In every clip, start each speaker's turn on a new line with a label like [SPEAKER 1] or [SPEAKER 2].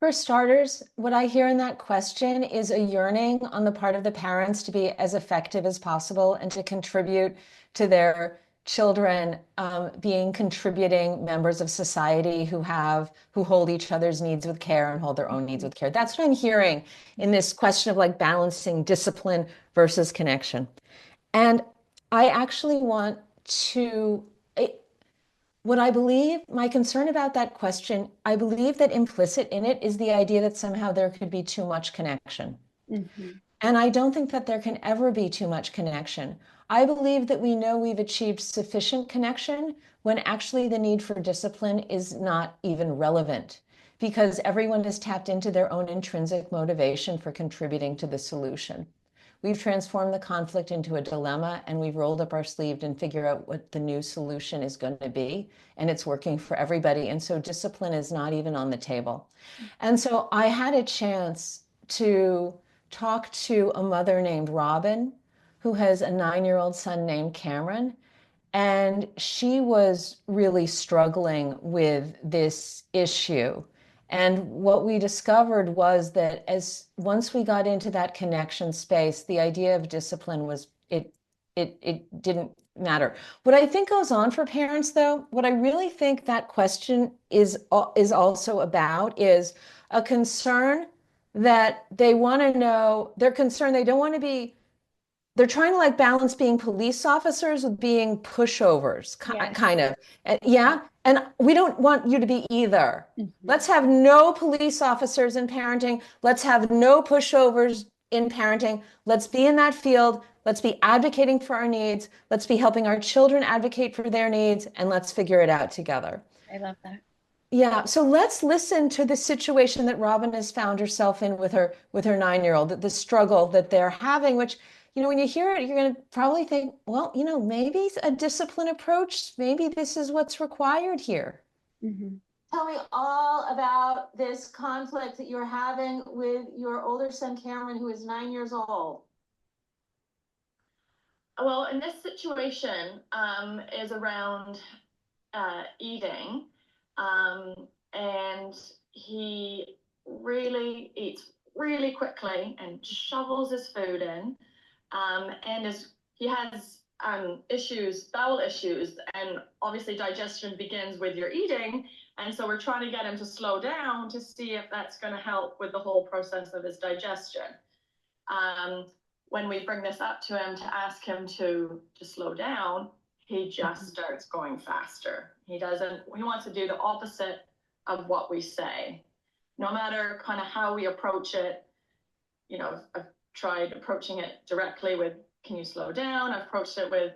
[SPEAKER 1] For starters, what I hear in that question is a yearning on the part of the parents to be as effective as possible and to contribute to their children being contributing members of society who hold each other's needs with care and hold their own needs with care. That's what I'm hearing in this question of like balancing discipline versus connection. And I actually want to what I believe, my concern about that question, I believe that implicit in it is the idea that somehow there could be too much connection.
[SPEAKER 2] Hmm.
[SPEAKER 1] And I don't think that there can ever be too much connection. I believe that we know we've achieved sufficient connection when actually the need for discipline is not even relevant because everyone has tapped into their own intrinsic motivation for contributing to the solution. We've transformed the conflict into a dilemma and we've rolled up our sleeve and figure out what the new solution is going to be. And it's working for everybody. And so discipline is not even on the table. And so I had a chance to talk to a mother named Robin, who has a 9-year-old son named Cameron. And she was really struggling with this issue. And what we discovered was that as once we got into that connection space, the idea of discipline was it didn't matter. What I think goes on for parents though, what I really think that question is also about is a concern that they want to know, they're concerned they don't want to be they're trying to like balance being police officers with being pushovers,
[SPEAKER 2] Yes.
[SPEAKER 1] kind of. Yeah. And we don't want you to be either.
[SPEAKER 2] Hmm.
[SPEAKER 1] Let's have no police officers in parenting. Let's have no pushovers in parenting. Let's be in that field. Let's be advocating for our needs. Let's be helping our children advocate for their needs, and let's figure it out together.
[SPEAKER 2] I love that.
[SPEAKER 1] Yeah, so let's listen to the situation that Robin has found herself in with her 9-year-old, the struggle that they're having, which, when you hear it, you're going to probably think, well, maybe a discipline approach, maybe this is what's required here.
[SPEAKER 2] Hmm.
[SPEAKER 1] Tell me all about this conflict that you're having with your older son, Cameron, who is 9 years old.
[SPEAKER 3] Well, in this situation is around eating, and he really eats really quickly and shovels his food in, and he has issues, bowel issues, and obviously digestion begins with your eating, and so we're trying to get him to slow down to see if that's going to help with the whole process of his digestion. When we bring this up to him to ask him to slow down, he just starts going faster. He wants to do the opposite of what we say. No matter kind of how we approach it, I've tried approaching it directly with, can you slow down? I've approached it with,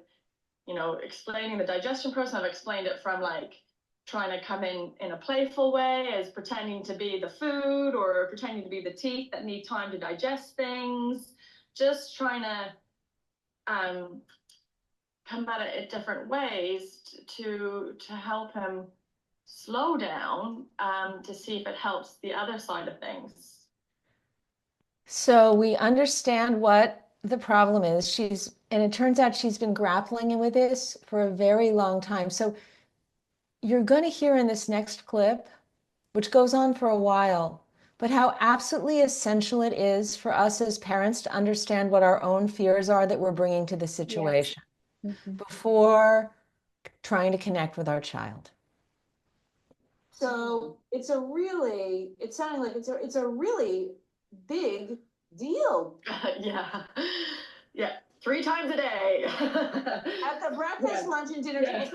[SPEAKER 3] explaining the digestion process. I've explained it from like trying to come in a playful way as pretending to be the food or pretending to be the teeth that need time to digest things. Just trying to come at it in different ways to help him slow down, to see if it helps the other side of things.
[SPEAKER 1] So we understand what the problem is. And it turns out she's been grappling with this for a very long time. So you're going to hear in this next clip, which goes on for a while, but how absolutely essential it is for us as parents to understand what our own fears are that we're bringing to the situation before trying to connect with our child. So it sounding like it's a really big deal.
[SPEAKER 3] Yeah. Yeah. 3 times a day.
[SPEAKER 1] At the breakfast,
[SPEAKER 3] yes.
[SPEAKER 1] lunch, and dinner.
[SPEAKER 3] Yes.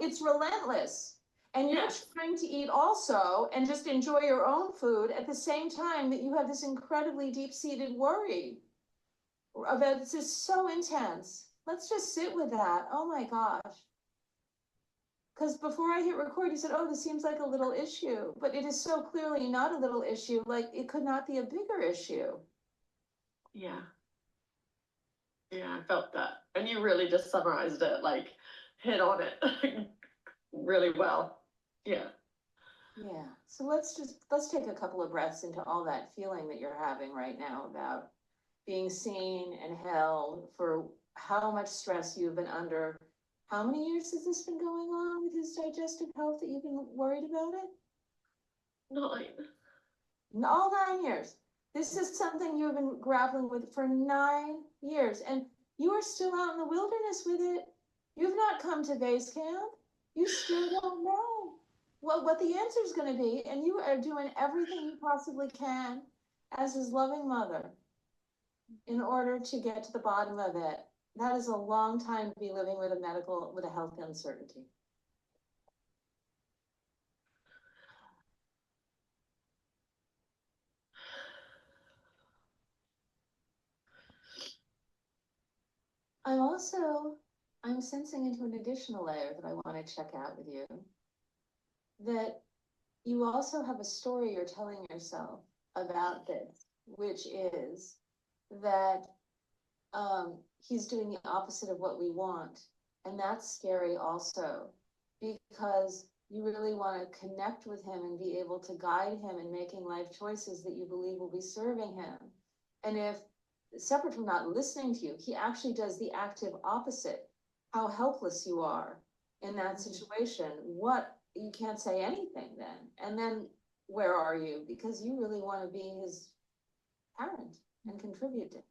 [SPEAKER 1] It's relentless. And you're trying to eat also and just enjoy your own food at the same time that you have this incredibly deep-seated worry about this is so intense. Let's just sit with that. Oh my gosh. Because before I hit record, you said, oh, this seems like a little issue, but it is so clearly not a little issue. Like it could not be a bigger issue.
[SPEAKER 3] Yeah. Yeah, I felt that. And you really just summarized it, like hit on it really well. Yeah.
[SPEAKER 1] Yeah. So let's take a couple of breaths into all that feeling that you're having right now about being seen and held for how much stress you've been under. How many years has this been going on with his digestive health that you've been worried about it?
[SPEAKER 3] 9.
[SPEAKER 2] all 9 years. This is something you've been grappling with for 9 years, and you are still out in the wilderness with it. You've not come to base camp. You still don't know what the answer is going to be, and you are doing everything you possibly can as his loving mother in order to get to the bottom of it. That is a long time to be living with a health uncertainty. I'm sensing into an additional layer that I want to check out with you, that you also have a story you're telling yourself about this, which is that he's doing the opposite of what we want. And that's scary also, because you really want to connect with him and be able to guide him in making life choices that you believe will be serving him. And if, separate from not listening to you, he actually does the active opposite, how helpless you are in that situation, you can't say anything then. And then where are you? Because you really want to be his parent and contribute to him.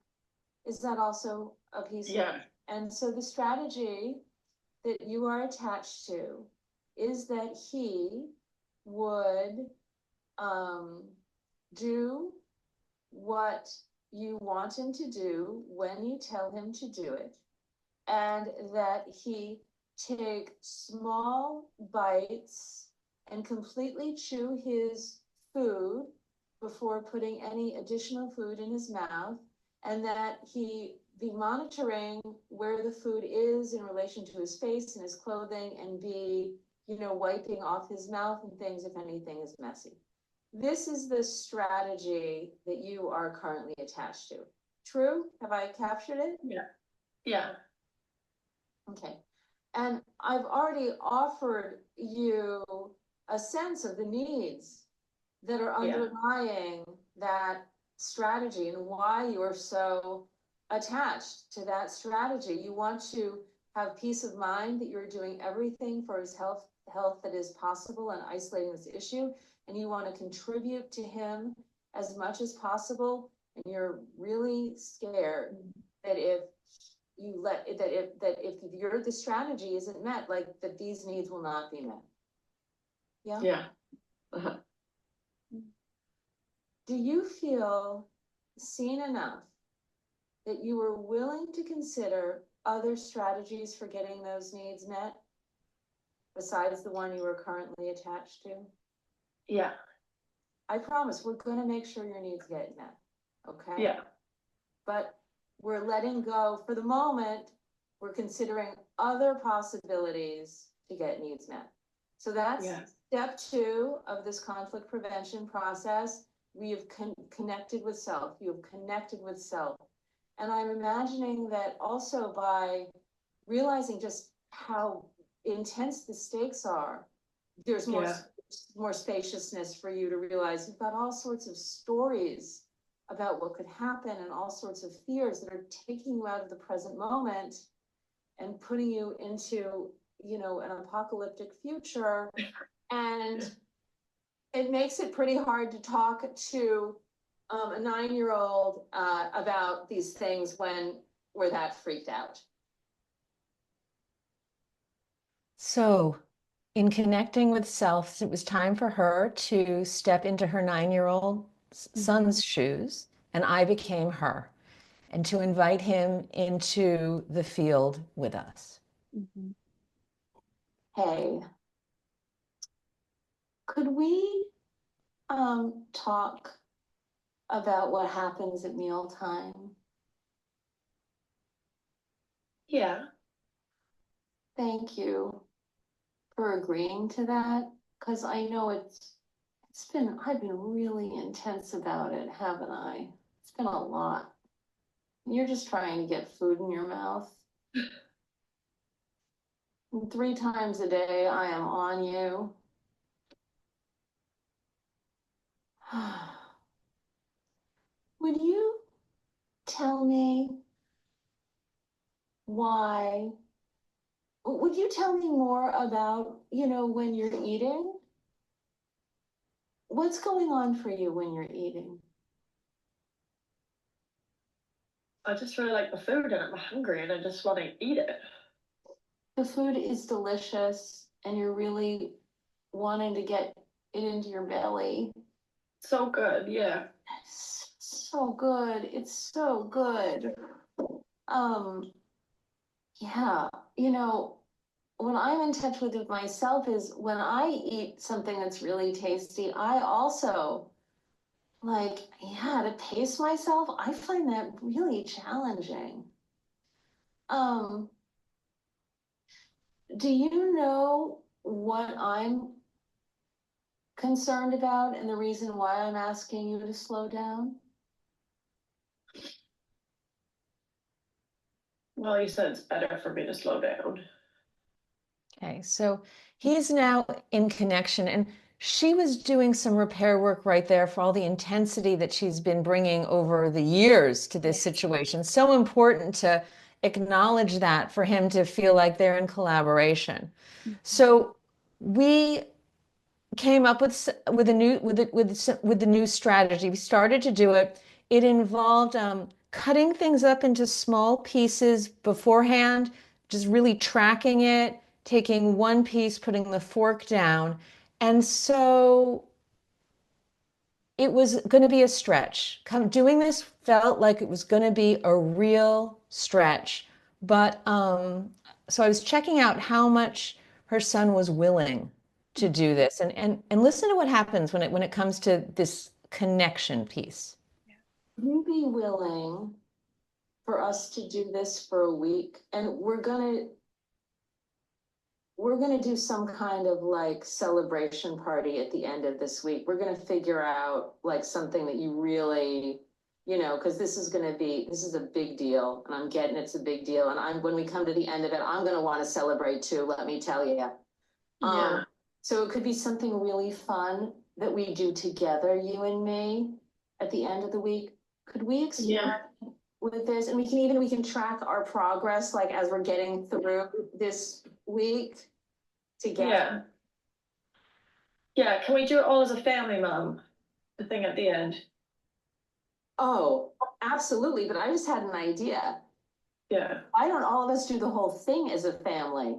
[SPEAKER 2] Is that also a piece of it? And so the strategy that you are attached to is that he would do what you want him to do when you tell him to do it, and that he take small bites and completely chew his food before putting any additional food in his mouth, and that he be monitoring where the food is in relation to his face and his clothing, and be, wiping off his mouth and things if anything is messy. This is the strategy that you are currently attached to. True? Have I captured it?
[SPEAKER 3] Yeah.
[SPEAKER 2] Okay. And I've already offered you a sense of the needs that are underlying that strategy and why you are so attached to that strategy. You want to have peace of mind that you're doing everything for his health that is possible and isolating this issue, and you want to contribute to him as much as possible, and you're really scared that if the strategy isn't met, like that these needs will not be met.
[SPEAKER 3] Yeah. Uh-huh.
[SPEAKER 2] Do you feel seen enough that you are willing to consider other strategies for getting those needs met besides the one you are currently attached to?
[SPEAKER 3] Yeah.
[SPEAKER 2] I promise we're going to make sure your needs get met. Okay?
[SPEAKER 3] Yeah.
[SPEAKER 2] But we're letting go for the moment. We're considering other possibilities to get needs met. So that's step 2 of this conflict prevention process. We have connected with self. You have connected with self. And I'm imagining that also by realizing just how intense the stakes are, there's more spaciousness for you to realize you've got all sorts of stories about what could happen and all sorts of fears that are taking you out of the present moment and putting you into, an apocalyptic future. And it makes it pretty hard to talk to a 9-year-old about these things when we're that freaked out.
[SPEAKER 1] So in connecting with self, it was time for her to step into her 9-year-old son's shoes, and I became her, and to invite him into the field with us.
[SPEAKER 2] Hey, could we talk about what happens at mealtime?
[SPEAKER 3] Yeah.
[SPEAKER 2] Thank you for agreeing to that, because I know I've been really intense about it, haven't I? It's been a lot. You're just trying to get food in your mouth. And 3 times a day, I am on you. Would you tell me why? Would you tell me more about, when you're eating? what's going on for you when you're eating?
[SPEAKER 3] I just really like the food and I'm hungry and I just want to eat it.
[SPEAKER 2] The food is delicious and you're really wanting to get it into your belly.
[SPEAKER 3] So good, yeah.
[SPEAKER 2] It's so good. It's so good. Yeah, when I'm in touch with myself is when I eat something that's really tasty, I also like, yeah, to pace myself, I find that really challenging. Um, do you know what I'm concerned about and the reason why I'm asking you to slow down?
[SPEAKER 3] Well, you said it's better for me to slow down.
[SPEAKER 1] Okay, so he's now in connection, and she was doing some repair work right there for all the intensity that she's been bringing over the years to this situation. So important to acknowledge that for him to feel like they're in collaboration. So we came up with a new with the new strategy. We started to do it. It involved cutting things up into small pieces beforehand, just really tracking it, taking one piece, putting the fork down, and so it was going to be a stretch. Doing this felt like it was going to be a real stretch, but so I was checking out how much her son was willing to do this, and listen to what happens when it comes to this connection piece.
[SPEAKER 2] Would you be willing for us to do this for a week? And we're gonna do some kind of like celebration party at the end of this week. We're gonna figure out like something that you really, because this is a big deal, and I'm getting it's a big deal. And when we come to the end of it, I'm gonna want to celebrate too, let me tell you.
[SPEAKER 3] Yeah.
[SPEAKER 2] So it could be something really fun that we do together, you and me, at the end of the week. Could we experiment with this? And we can track our progress, like as we're getting through this week together.
[SPEAKER 3] Yeah. Yeah, can we do it all as a family, Mom? The thing at the end.
[SPEAKER 2] Oh, absolutely. But I just had an idea.
[SPEAKER 3] Yeah.
[SPEAKER 2] Why don't all of us do the whole thing as a family?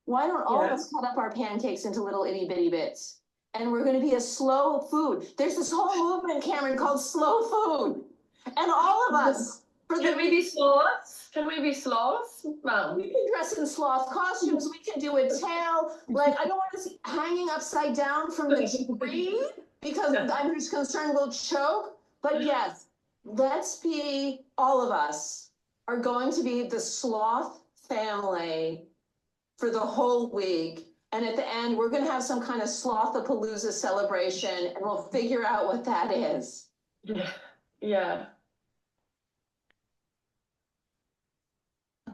[SPEAKER 2] Why don't all of us cut up our pancakes into little itty bitty bits? And we're going to be a slow food. There's this whole movement, Cameron, called slow food. And all of us,
[SPEAKER 3] Can we be sloths? Can we be sloths? Mom.
[SPEAKER 2] we can dress in sloth costumes. We can do a tail. Like, I don't want to see hanging upside down from the tree because I'm just concerned we'll choke. But yes, let's be, all of us are going to be the sloth family for the whole week. And at the end, we're going to have some kind of Slothapalooza celebration, and we'll figure out what that is.
[SPEAKER 3] Yeah. Yeah.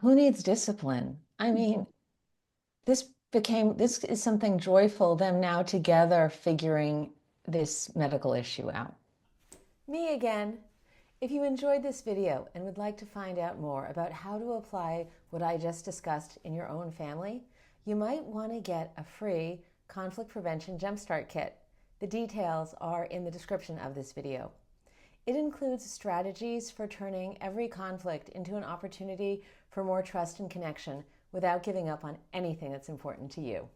[SPEAKER 1] Who needs discipline? I mean, this is something joyful, them now together figuring this medical issue out. Me again. If you enjoyed this video and would like to find out more about how to apply what I just discussed in your own family, you might want to get a free conflict prevention jumpstart kit. The details are in the description of this video. It includes strategies for turning every conflict into an opportunity for more trust and connection without giving up on anything that's important to you.